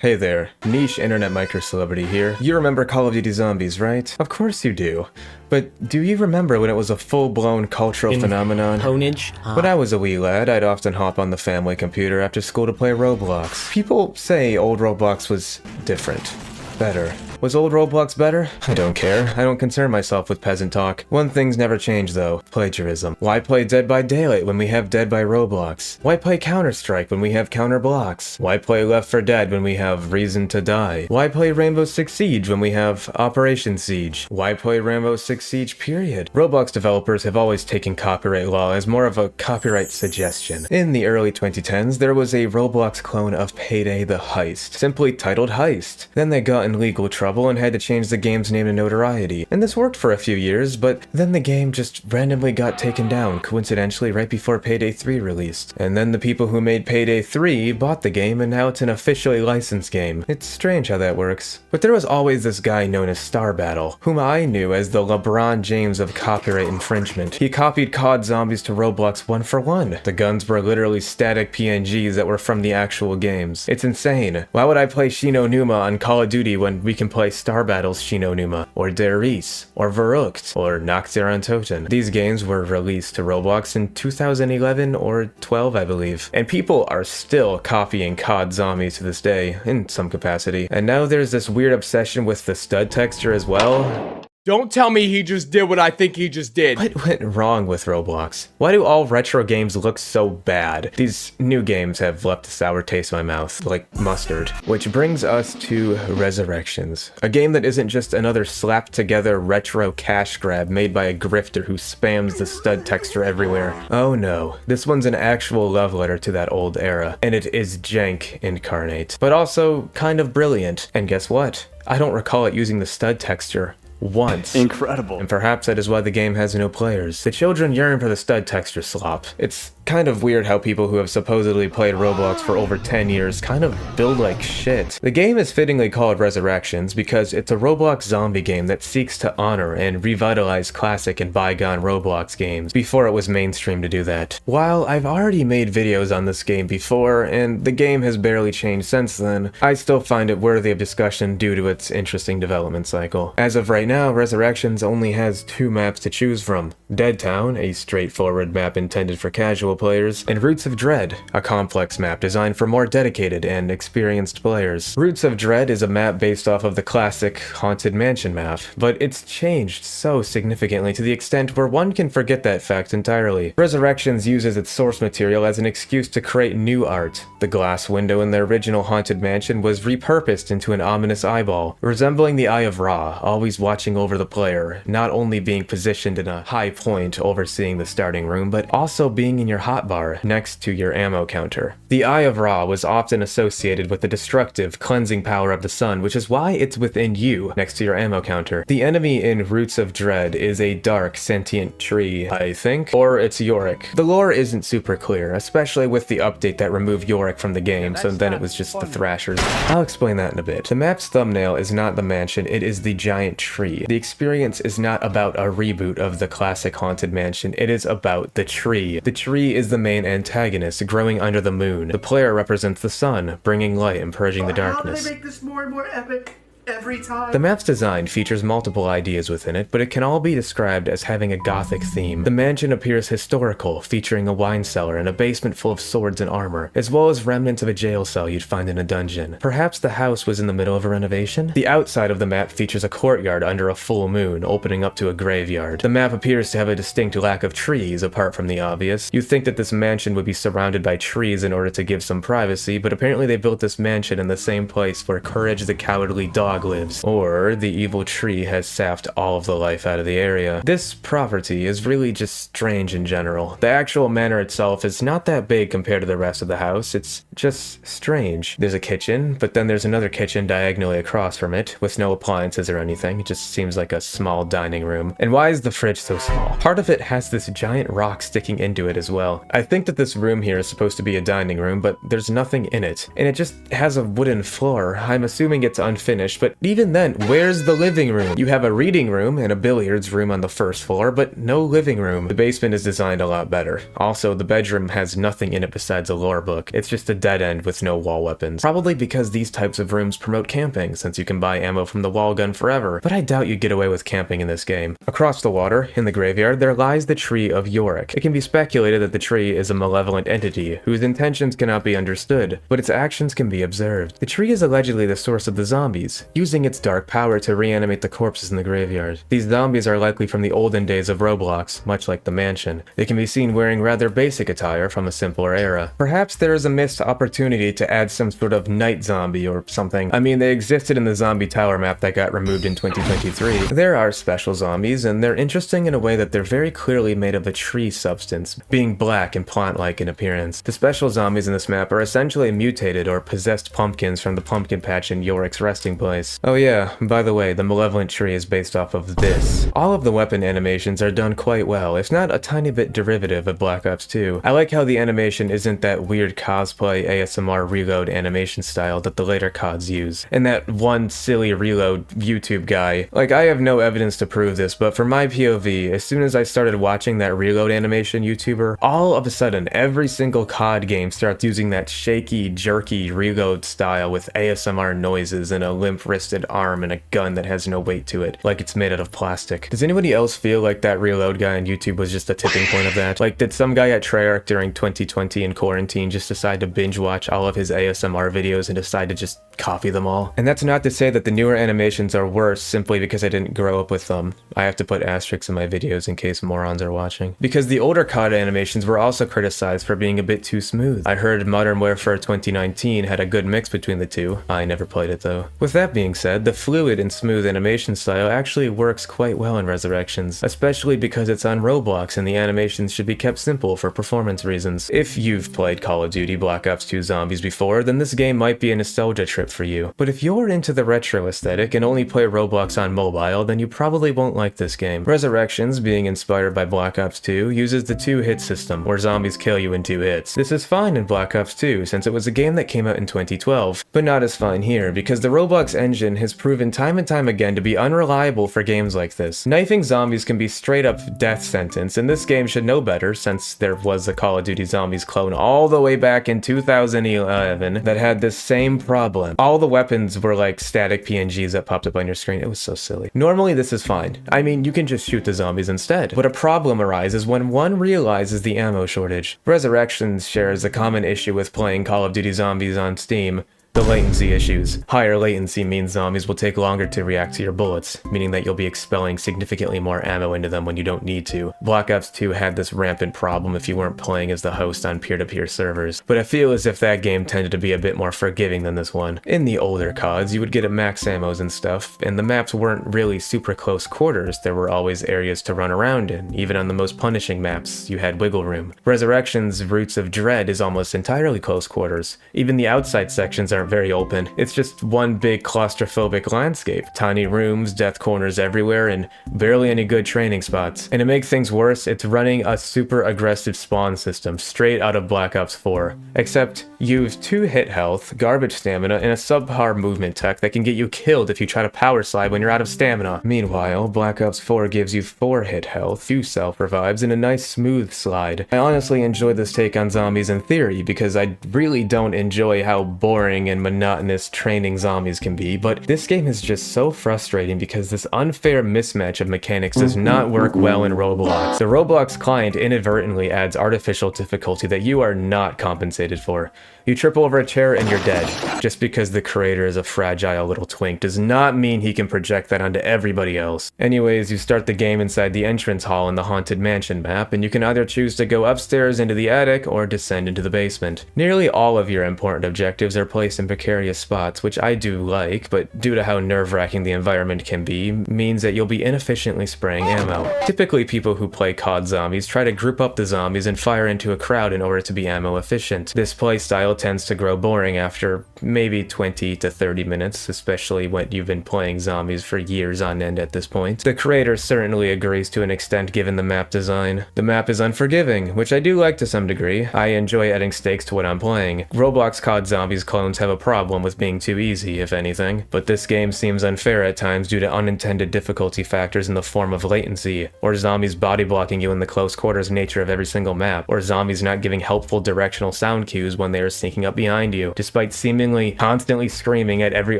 Hey there, niche internet micro-celebrity here. You remember Call of Duty Zombies, right? Of course you do. But do you remember when it was a full-blown cultural phenomenon? When I was a wee lad, I'd often hop on the family computer after school to play Roblox. People say old Roblox was different. Better. Was old Roblox better? I don't care. I don't concern myself with peasant talk. One thing's never changed though. Plagiarism. Why play Dead by Daylight when we have Dead by Roblox? Why play Counter-Strike when we have Counter Blocks? Why play Left 4 Dead when we have Reason to Die? Why play Rainbow Six Siege when we have Operation Siege? Why play Rainbow Six Siege period? Roblox developers have always taken copyright law as more of a copyright suggestion. In the early 2010s, there was a Roblox clone of Payday the Heist, simply titled Heist. Then they got in legal trouble and had to change the game's name to notoriety. And this worked for a few years, but then the game just randomly got taken down, coincidentally right before Payday 3 released. And then the people who made Payday 3 bought the game, and now it's an officially licensed game. It's strange how that works. But there was always this guy known as Star Battle, whom I knew as the LeBron James of copyright infringement. He copied COD Zombies to Roblox 1-for-1. The guns were literally static PNGs that were from the actual games. It's insane. Why would I play Shino Numa on Call of Duty when we can play Star Battle's Shino Numa, or Der Riese, or Verrückt, or Nacht der Untoten? These games were released to Roblox in 2011 or 12, I believe. And people are still copying COD Zombies to this day, in some capacity. And now there's this weird obsession with the stud texture as well. Don't tell me he just did what I think he just did. What went wrong with Roblox? Why do all retro games look so bad? These new games have left a sour taste in my mouth, like mustard. Which brings us to Resurrections, a game that isn't just another slapped together retro cash grab made by a grifter who spams the stud texture everywhere. Oh no, this one's an actual love letter to that old era, and it is jank incarnate, but also kind of brilliant. And guess what? I don't recall it using the stud texture once. Incredible. And perhaps that is why the game has no players. The children yearn for the stud texture slop. It's kind of weird how people who have supposedly played Roblox for over 10 years kind of build like shit. The game is fittingly called Resurrections because it's a Roblox zombie game that seeks to honor and revitalize classic and bygone Roblox games before it was mainstream to do that. While I've already made videos on this game before, and the game has barely changed since then, I still find it worthy of discussion due to its interesting development cycle. As of right now, Resurrections only has 2 maps to choose from: Dead Town, a straightforward map intended for casual players, and Roots of Dread, a complex map designed for more dedicated and experienced players. Roots of Dread is a map based off of the classic Haunted Mansion map, but it's changed so significantly to the extent where one can forget that fact entirely. Resurrections uses its source material as an excuse to create new art. The glass window in the original Haunted Mansion was repurposed into an ominous eyeball, resembling the Eye of Ra, always watching over the player, not only being positioned in a high point overseeing the starting room, but also being in your hotbar next to your ammo counter. The Eye of Ra was often associated with the destructive, cleansing power of the sun, which is why it's within you, next to your ammo counter. The enemy in Roots of Dread is a dark, sentient tree, I think, or it's Yorick. The lore isn't super clear, especially with the update that removed Yorick from the game, so then it was just the Thrashers. I'll explain that in a bit. The map's thumbnail is not the mansion, it is the giant tree. The experience is not about a reboot of the classic Haunted Mansion, it is about the tree. The tree is the main antagonist, growing under the moon. The player represents the sun, bringing light and purging the darkness. How do they make this more and more epic every time? The map's design features multiple ideas within it, but it can all be described as having a gothic theme. The mansion appears historical, featuring a wine cellar and a basement full of swords and armor, as well as remnants of a jail cell you'd find in a dungeon. Perhaps the house was in the middle of a renovation? The outside of the map features a courtyard under a full moon, opening up to a graveyard. The map appears to have a distinct lack of trees, apart from the obvious. You'd think that this mansion would be surrounded by trees in order to give some privacy, but apparently they built this mansion in the same place where Courage the Cowardly Dog lives, or the evil tree has sapped all of the life out of the area. This property is really just strange in general. The actual manor itself is not that big compared to the rest of the house, it's just strange. There's a kitchen, but then there's another kitchen diagonally across from it, with no appliances or anything. It just seems like a small dining room. And why is the fridge so small? Part of it has this giant rock sticking into it as well. I think that this room here is supposed to be a dining room, but there's nothing in it. And it just has a wooden floor. I'm assuming it's unfinished, but but even then, where's the living room? You have a reading room and a billiards room on the first floor, but no living room. The basement is designed a lot better. Also, the bedroom has nothing in it besides a lore book. It's just a dead end with no wall weapons. Probably because these types of rooms promote camping, since you can buy ammo from the wall gun forever, but I doubt you'd get away with camping in this game. Across the water, in the graveyard, there lies the Tree of Yorick. It can be speculated that the tree is a malevolent entity, whose intentions cannot be understood, but its actions can be observed. The tree is allegedly the source of the zombies, using its dark power to reanimate the corpses in the graveyard. These zombies are likely from the olden days of Roblox, much like the mansion. They can be seen wearing rather basic attire from a simpler era. Perhaps there is a missed opportunity to add some sort of night zombie or something. I mean, they existed in the zombie tower map that got removed in 2023. There are special zombies, and they're interesting in a way that they're very clearly made of a tree substance, being black and plant-like in appearance. The special zombies in this map are essentially mutated or possessed pumpkins from the pumpkin patch in Yorick's resting place. Oh yeah, by the way, the malevolent tree is based off of this. All of the weapon animations are done quite well, if not a tiny bit derivative of Black Ops 2. I like how the animation isn't that weird cosplay ASMR reload animation style that the later CODs use. And that one silly reload YouTube guy. Like, I have no evidence to prove this, but from my POV, as soon as I started watching that reload animation YouTuber, all of a sudden every single COD game starts using that shaky, jerky reload style with ASMR noises and a limp-wristed arm and a gun that has no weight to it, like it's made out of plastic. Does anybody else feel like that reload guy on YouTube was just a tipping point of that? Like, did some guy at Treyarch during 2020 in quarantine just decide to binge watch all of his ASMR videos and decide to just copy them all? And that's not to say that the newer animations are worse simply because I didn't grow up with them. I have to put asterisks in my videos in case morons are watching. Because the older COD animations were also criticized for being a bit too smooth. I heard Modern Warfare 2019 had a good mix between the two. I never played it though. With that being said, the fluid and smooth animation style actually works quite well in Resurrections, especially because it's on Roblox and the animations should be kept simple for performance reasons. If you've played Call of Duty Black Ops 2 Zombies before, then this game might be a nostalgia trip for you. But if you're into the retro aesthetic and only play Roblox on mobile, then you probably won't like this game. Resurrections, being inspired by Black Ops 2, uses the two-hit system, where zombies kill you in 2 hits. This is fine in Black Ops 2, since it was a game that came out in 2012, but not as fine here, because the Roblox engine has proven time and time again to be unreliable for games like this. Knifing zombies can be straight up death sentence, and this game should know better, since there was a Call of Duty Zombies clone all the way back in 2011 that had this same problem. All the weapons were like static PNGs that popped up on your screen. It was so silly. Normally this is fine. I mean, you can just shoot the zombies instead. But a problem arises when one realizes the ammo shortage. Resurrections shares a common issue with playing Call of Duty Zombies on Steam. The latency issues. Higher latency means zombies will take longer to react to your bullets, meaning that you'll be expelling significantly more ammo into them when you don't need to. Black Ops 2 had this rampant problem if you weren't playing as the host on peer-to-peer servers, but I feel as if that game tended to be a bit more forgiving than this one. In the older CODs, you would get at max ammos and stuff, and the maps weren't really super close quarters. There were always areas to run around in. Even on the most punishing maps, you had wiggle room. Resurrection's Roots of Dread is almost entirely close quarters. Even the outside sections aren't very open. It's just one big claustrophobic landscape. Tiny rooms, death corners everywhere, and barely any good training spots. And to make things worse, it's running a super aggressive spawn system straight out of Black Ops 4. Except you've 2 hit health, garbage stamina, and a subpar movement tech that can get you killed if you try to power slide when you're out of stamina. Meanwhile, Black Ops 4 gives you 4 hit health, 2 self revives, and a nice smooth slide. I honestly enjoy this take on zombies in theory because I really don't enjoy how boring and monotonous training zombies can be, but this game is just so frustrating because this unfair mismatch of mechanics does not work well in Roblox. The Roblox client inadvertently adds artificial difficulty that you are not compensated for. You trip over a chair and you're dead. Just because the creator is a fragile little twink does not mean he can project that onto everybody else. Anyways, you start the game inside the entrance hall in the Haunted Mansion map, and you can either choose to go upstairs into the attic or descend into the basement. Nearly all of your important objectives are placed in precarious spots, which I do like, but due to how nerve-wracking the environment can be, means that you'll be inefficiently spraying ammo. Typically, people who play COD Zombies try to group up the zombies and fire into a crowd in order to be ammo efficient. This playstyle tends to grow boring after maybe 20 to 30 minutes, especially when you've been playing zombies for years on end at this point. The creator certainly agrees to an extent given the map design. The map is unforgiving, which I do like to some degree. I enjoy adding stakes to what I'm playing. Roblox COD Zombies clones have a problem with being too easy, if anything. But this game seems unfair at times due to unintended difficulty factors in the form of latency, or zombies body blocking you in the close quarters nature of every single map, or zombies not giving helpful directional sound cues when they are sneaking up behind you, despite seemingly constantly screaming at every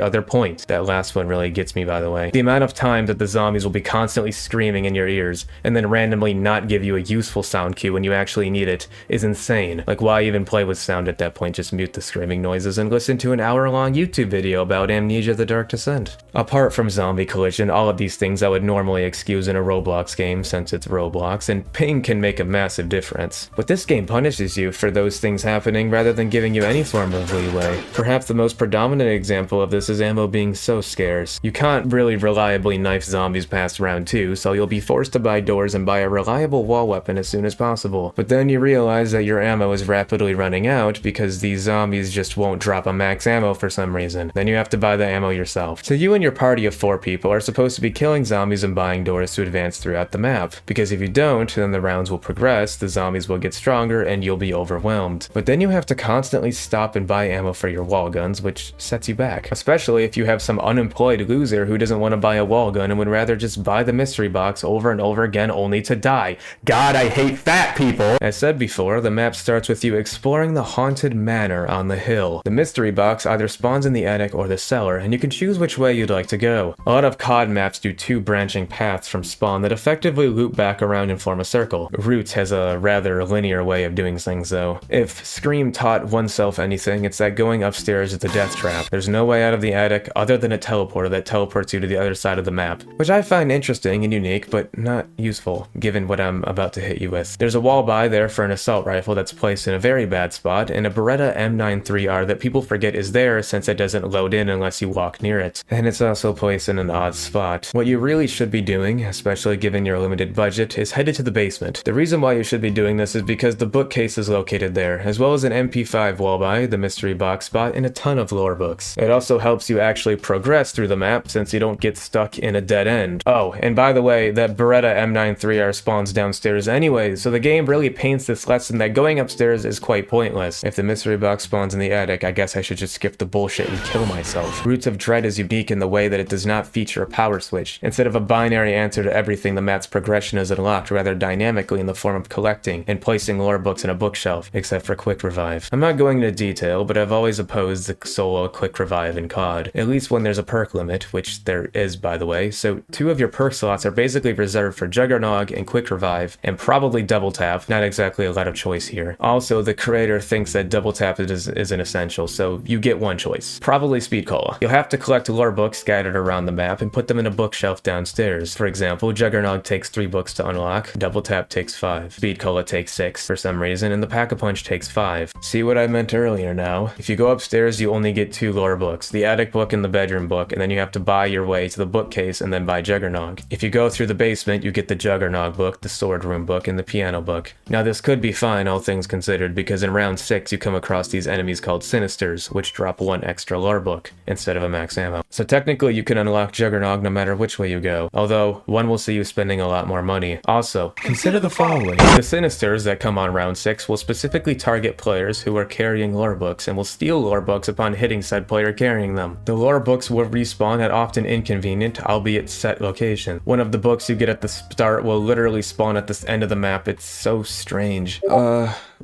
other point. That last one really gets me, by the way. The amount of time that the zombies will be constantly screaming in your ears, and then randomly not give you a useful sound cue when you actually need it, is insane. Like, why even play with sound at that point? Just mute the screaming noises and listen to an hour-long YouTube video about Amnesia: The Dark Descent. Apart from zombie collision, all of these things I would normally excuse in a Roblox game since it's Roblox, and ping can make a massive difference. But this game punishes you for those things happening rather than giving you any form of leeway. Perhaps the most predominant example of this is ammo being so scarce. You can't really reliably knife zombies past round 2, so you'll be forced to buy doors and buy a reliable wall weapon as soon as possible. But then you realize that your ammo is rapidly running out because these zombies just won't drop a max ammo for some reason. Then you have to buy the ammo yourself. So you and your party of 4 people are supposed to be killing zombies and buying doors to advance throughout the map. Because if you don't, then the rounds will progress, the zombies will get stronger, and you'll be overwhelmed. But then you have to constantly stop and buy ammo for your wall guns, which sets you back. Especially if you have some unemployed loser who doesn't want to buy a wall gun and would rather just buy the mystery box over and over again only to die. God, I hate fat people! As said before, the map starts with you exploring the haunted manor on the hill. The mystery box either spawns in the attic or the cellar, and you can choose which way you'd like to go. A lot of COD maps do 2 branching paths from spawn that effectively loop back around and form a circle. Roots has a rather linear way of doing things though. If Scream taught oneself anything, it's that going upstairs is a death trap. There's no way out of the attic other than a teleporter that teleports you to the other side of the map, which I find interesting and unique, but not useful, given what I'm about to hit you with. There's a wall by there for an assault rifle that's placed in a very bad spot, and a Beretta M93R that people forget is there since it doesn't load in unless you walk near it. And it's also placed in an odd spot. What you really should be doing, especially given your limited budget, is headed to the basement. The reason why you should be doing this is because the bookcase is located there, as well as an MP5 wall by, the mystery box spot, and a ton of lore books. It also helps you actually progress through the map since you don't get stuck in a dead end. Oh, and by the way, that Beretta M93R spawns downstairs anyway, so the game really paints this lesson that going upstairs is quite pointless. If the mystery box spawns in the attic, I guess I should just skip the bullshit and kill myself. Roots of Dread is unique in the way that it does not feature a power switch. Instead of a binary answer to everything, the map's progression is unlocked rather dynamically in the form of collecting and placing lore books in a bookshelf, except for quick revive. I'm not going into detail, but I've always opposed the solo quick revive in COD, at least when there's a perk limit, which there is by the way, so 2 of your perk slots are basically reserved for Juggernog and quick revive, and probably double tap, not exactly a lot of choice here. Also, the creator thinks that double tap is an essential, so you get 1 choice. Probably speed cola. You'll have to collect lore books scattered around the map and put them in a bookshelf downstairs. For example, Juggernog takes 3 books to unlock, double tap takes 5, speed cola takes 6 for some reason, and the pack-a-punch takes 5. See what I meant earlier now? If you go upstairs, you only get 2 lore books, the attic book and the bedroom book, and then you have to buy your way to the bookcase and then buy Juggernog. If you go through the basement, you get the Juggernog book, the sword room book, and the piano book. Now this could be fine, all things considered, because in round 6 you come across these enemies called Sinisters, which drop 1 extra lore book instead of a max ammo. So technically you can unlock Juggernog no matter which way you go, although one will see you spending a lot more money. Also, consider the following. The Sinisters that come on round 6 will specifically target players who are carrying lore books and will steal lore books upon hitting said player carrying them. The lore books will respawn at often inconvenient, albeit set locations. One of the books you get at the start will literally spawn at the end of the map. It's so strange.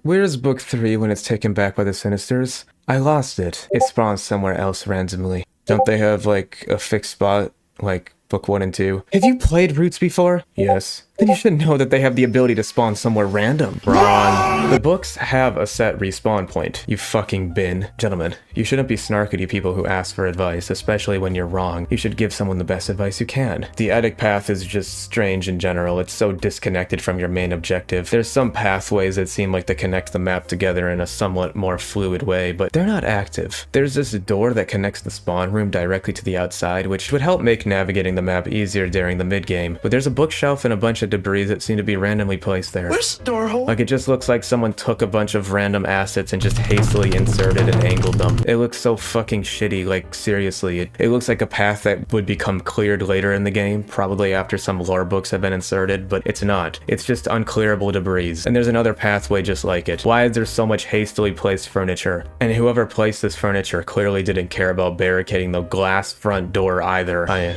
Where's book 3 when it's taken back by the Sinisters? I lost it. It spawns somewhere else randomly. Don't they have like a fixed spot, like book 1 and 2? Have you played Roots before? Yes. Then you should know that they have the ability to spawn somewhere random. Wrong. The books have a set respawn point, you fucking bin. Gentlemen, you shouldn't be snarky to people who ask for advice, especially when you're wrong. You should give someone the best advice you can. The attic path is just strange in general. It's so disconnected from your main objective. There's some pathways that seem like they connect the map together in a somewhat more fluid way, but they're not active. There's this door that connects the spawn room directly to the outside, which would help make navigating the map easier during the mid-game, but there's a bookshelf and a bunch bunch of debris that seem to be randomly placed there. Where's the door hole? Like, it just looks like someone took a bunch of random assets and just hastily inserted and angled them. It looks so fucking shitty, like, seriously. It looks like a path that would become cleared later in the game, probably after some lore books have been inserted, but it's not. It's just unclearable debris. And there's another pathway just like it. Why is there so much hastily placed furniture? And whoever placed this furniture clearly didn't care about barricading the glass front door either. I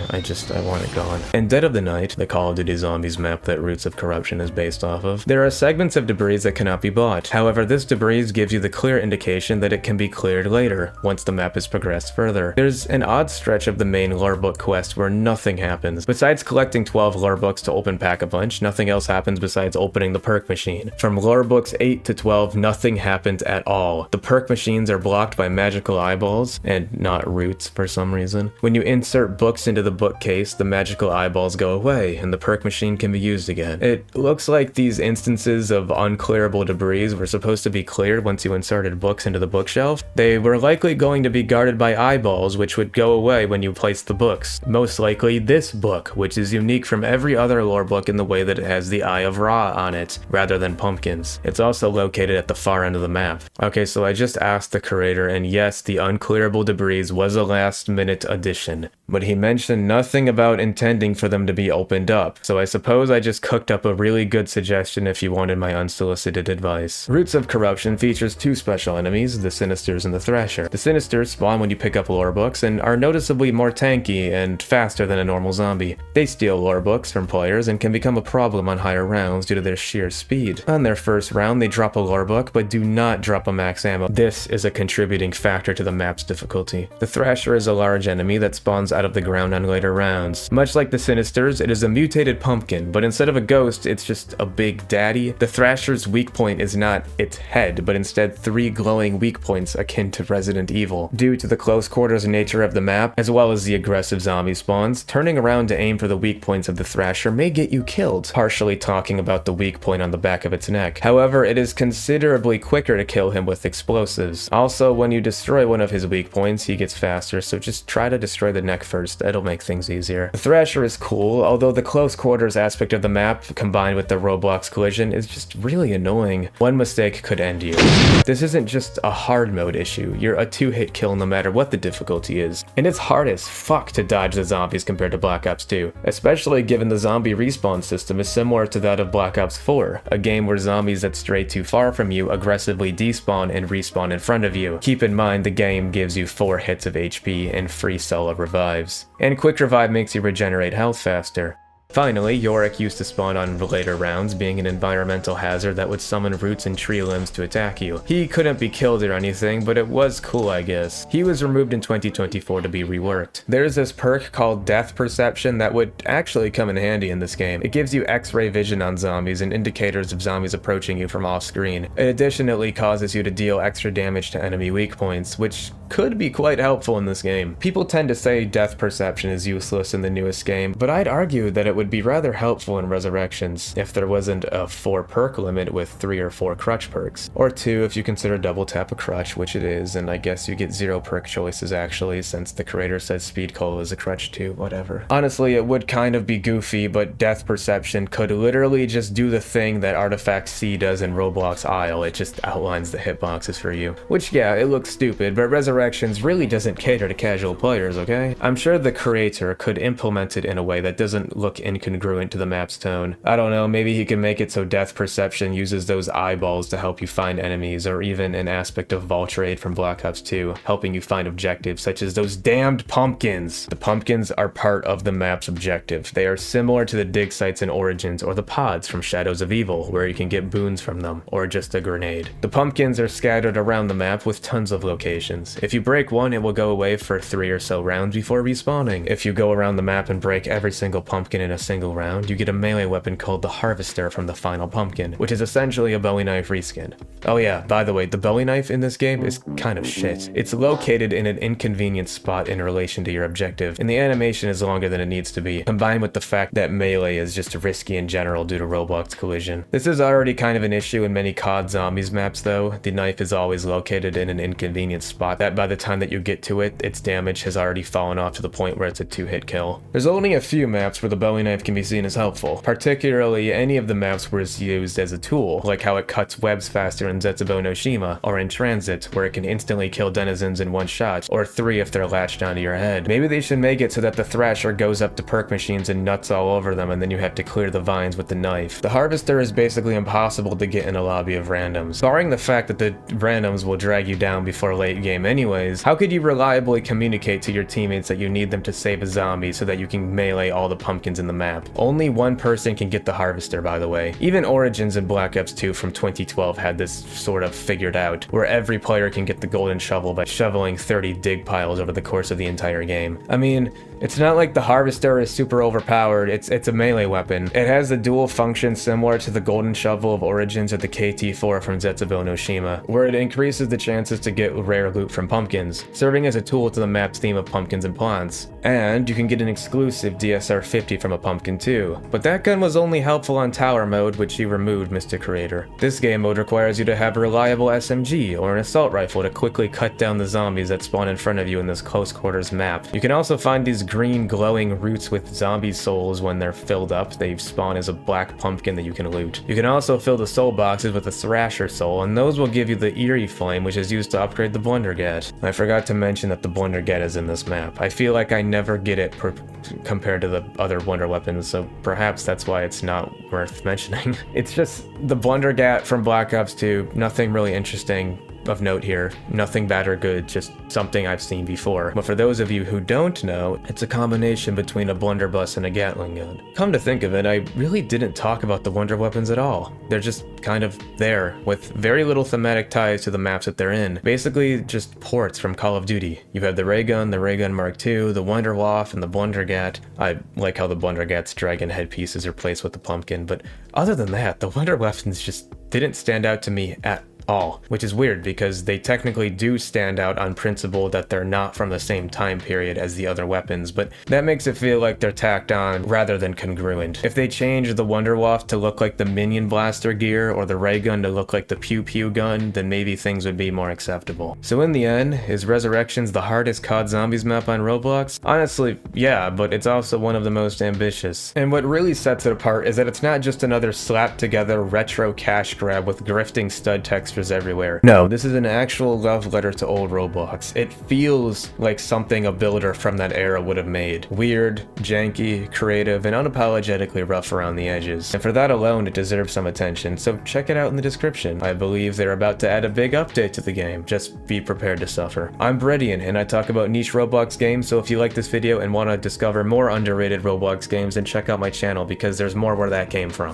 want it gone. In Dead of the Night, the Call of Duty Zombies map that Roots of Corruption is based off of, there are segments of debris that cannot be bought. However, this debris gives you the clear indication that it can be cleared later, once the map is progressed further. There's an odd stretch of the main lorebook quest where nothing happens. Besides collecting 12 lorebooks to open Pack-a-Punch, nothing else happens besides opening the perk machine. From lorebooks 8 to 12, nothing happens at all. The perk machines are blocked by magical eyeballs, and not roots for some reason. When you insert books into the bookcase, the magical eyeballs go away, and the perk machine can be used again. It looks like these instances of unclearable debris were supposed to be cleared once you inserted books into the bookshelf. They were likely going to be guarded by eyeballs, which would go away when you placed the books. Most likely this book, which is unique from every other lore book in the way that it has the Eye of Ra on it, rather than pumpkins. It's also located at the far end of the map. Okay, so I just asked the curator, and yes, the unclearable debris was a last-minute addition, but he mentioned nothing about intending for them to be opened up, so I suppose I just cooked up a really good suggestion if you wanted my unsolicited advice. Roots of Corruption features two special enemies, the Sinisters and the Thrasher. The Sinisters spawn when you pick up lore books and are noticeably more tanky and faster than a normal zombie. They steal lore books from players and can become a problem on higher rounds due to their sheer speed. On their first round, they drop a lore book, but do not drop a max ammo. This is a contributing factor to the map's difficulty. The Thrasher is a large enemy that spawns out of the ground on later rounds. Much like the Sinisters, it is a mutated pumpkin, but instead of a ghost, it's just a big daddy. The Thrasher's weak point is not its head, but instead 3 glowing weak points akin to Resident Evil. Due to the close quarters nature of the map, as well as the aggressive zombie spawns, turning around to aim for the weak points of the Thrasher may get you killed, partially talking about the weak point on the back of its neck. However, it is considerably quicker to kill him with explosives. Also, when you destroy one of his weak points, he gets faster, so just try to destroy the neck first. It'll make things easier. The Thrasher is cool, although the close quarters aspect of the map, combined with the Roblox collision, is just really annoying. One mistake could end you. This isn't just a hard mode issue. You're a 2-hit kill no matter what the difficulty is. And it's hard as fuck to dodge the zombies compared to Black Ops 2, especially given the zombie respawn system is similar to that of Black Ops 4, a game where zombies that stray too far from you aggressively despawn and respawn in front of you. Keep in mind the game gives you 4 hits of HP and free solo revives. And quick revive makes you regenerate health faster. Finally, Yorick used to spawn on later rounds, being an environmental hazard that would summon roots and tree limbs to attack you. He couldn't be killed or anything, but it was cool, I guess. He was removed in 2024 to be reworked. There's this perk called Death Perception that would actually come in handy in this game. It gives you X-ray vision on zombies and indicators of zombies approaching you from off-screen. It additionally causes you to deal extra damage to enemy weak points, which could be quite helpful in this game. People tend to say Death Perception is useless in the newest game, but I'd argue that it would be rather helpful in Resurrections if there wasn't a 4 perk limit with 3 or 4 crutch perks. Or 2 if you consider double tap a crutch, which it is, and I guess you get 0 perk choices actually, since the creator says Speed Cola is a crutch too, whatever. Honestly, it would kind of be goofy, but Death Perception could literally just do the thing that Artifact C does in Roblox Isle. It just outlines the hitboxes for you. Which, yeah, it looks stupid, but Resurrections really doesn't cater to casual players, okay? I'm sure the creator could implement it in a way that doesn't look incongruent to the map's tone. I don't know, maybe he can make it so Death Perception uses those eyeballs to help you find enemies, or even an aspect of Vulture Aid from Black Ops 2, helping you find objectives such as those damned pumpkins. The pumpkins are part of the map's objective. They are similar to the dig sites in Origins or the pods from Shadows of Evil, where you can get boons from them, or just a grenade. The pumpkins are scattered around the map with tons of locations. If you break one, it will go away for 3 or so rounds before respawning. If you go around the map and break every single pumpkin in a single round, you get a melee weapon called the Harvester from the final pumpkin, which is essentially a Bowie knife reskin. Oh yeah, by the way, the Bowie knife in this game is kind of shit. It's located in an inconvenient spot in relation to your objective, and the animation is longer than it needs to be, combined with the fact that melee is just risky in general due to Roblox collision. This is already kind of an issue in many COD Zombies maps though. The knife is always located in an inconvenient spot that by the time that you get to it, its damage has already fallen off to the point where it's a 2-hit kill. There's only a few maps where the Bowie knife can be seen as helpful, particularly any of the maps where it's used as a tool, like how it cuts webs faster in Zetsubo no Shima, or in Transit, where it can instantly kill denizens in one shot, or 3 if they're latched onto your head. Maybe they should make it so that the Thrasher goes up to perk machines and nuts all over them, and then you have to clear the vines with the knife. The Harvester is basically impossible to get in a lobby of randoms. Barring the fact that the randoms will drag you down before late game anyways, how could you reliably communicate to your teammates that you need them to save a zombie so that you can melee all the pumpkins in the map? Only one person can get the Harvester, by the way. Even Origins and Black Ops 2 from 2012 had this sort of figured out, where every player can get the golden shovel by shoveling 30 dig piles over the course of the entire game. I mean, it's not like the Harvester is super overpowered, it's a melee weapon. It has a dual function similar to the golden shovel of Origins or the KT4 from Zetsubo no Shima, where it increases the chances to get rare loot from pumpkins, serving as a tool to the map's theme of pumpkins and plants. And you can get an exclusive DSR-50 from a pumpkin too, but that gun was only helpful on tower mode, which you removed, Mr. Creator. This game mode requires you to have a reliable SMG or an assault rifle to quickly cut down the zombies that spawn in front of you in this close quarters map. You can also find these green glowing roots with zombie souls. When they're filled up, they spawn as a black pumpkin that you can loot. You can also fill the soul boxes with a Thrasher soul, and those will give you the Eerie Flame, which is used to upgrade the Blundergat. I forgot to mention that the Blundergat is in this map. I feel like I never get it compared to the other Wonder weapons, so perhaps that's why it's not worth mentioning. It's just the Blundergat from Black Ops 2, nothing really interesting of note here. Nothing bad or good, just something I've seen before. But for those of you who don't know, it's a combination between a blunderbuss and a Gatling gun. Come to think of it, I really didn't talk about the Wonder weapons at all. They're just kind of there, with very little thematic ties to the maps that they're in. Basically just ports from Call of Duty. You have the Ray Gun Mark II, the Wonderwaff, and the Blundergat. I like how the Blundergat's dragon headpiece is replaced with the pumpkin, but other than that, the Wonder weapons just didn't stand out to me at all, which is weird because they technically do stand out on principle that they're not from the same time period as the other weapons, but that makes it feel like they're tacked on rather than congruent. If they changed the Wonderwaff to look like the Minion Blaster gear or the Ray Gun to look like the Pew Pew gun, then maybe things would be more acceptable. So in the end, is Resurrections the hardest COD Zombies map on Roblox? Honestly, yeah, but it's also one of the most ambitious. And what really sets it apart is that it's not just another slapped together retro cash grab with grifting stud textures everywhere. No, this is an actual love letter to old Roblox. It feels like something a builder from that era would have made. Weird, janky, creative, and unapologetically rough around the edges. And for that alone, it deserves some attention, so check it out in the description. I believe they're about to add a big update to the game. Just be prepared to suffer. I'm Breadian, and I talk about niche Roblox games, so if you like this video and want to discover more underrated Roblox games, then check out my channel because there's more where that came from.